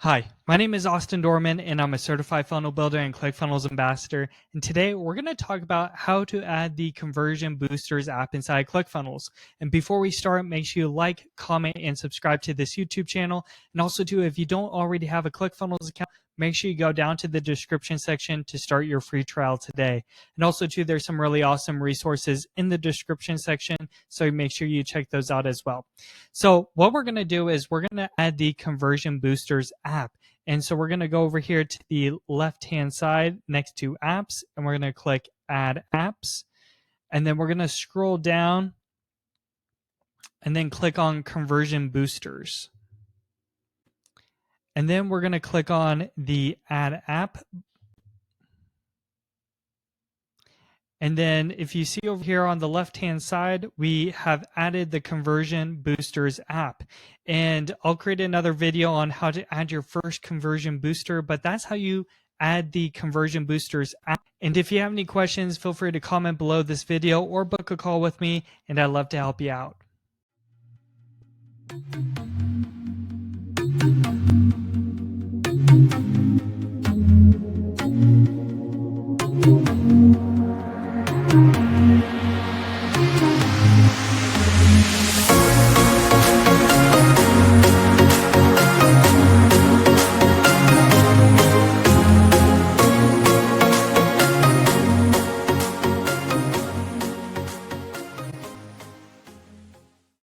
Hi, my name is Austin Dorman, and I'm a certified funnel builder and ClickFunnels ambassador. And today we're going to talk about how to add the Conversion Boosters app inside ClickFunnels. And before we start, make sure you like, comment, and subscribe to this YouTube channel. And also, too, if you don't already have a ClickFunnels account, make sure you go down to the description section to start your free trial today. And also, too, there's some really awesome resources in the description section, so make sure you check those out as well. So what we're going to do is we're going to add the Conversion Boosters app. And so we're going to go over here to the left-hand side next to apps, and we're going to click add apps. And then we're going to scroll down and then click on Conversion Boosters. And then we're going to click on the add app. And then if you see over here on the left-hand side, we have added the Conversion Boosters app. And I'll create another video on how to add your first conversion booster, but that's how you add the Conversion Boosters app. And if you have any questions, feel free to comment below this video or book a call with me, and I'd love to help you out.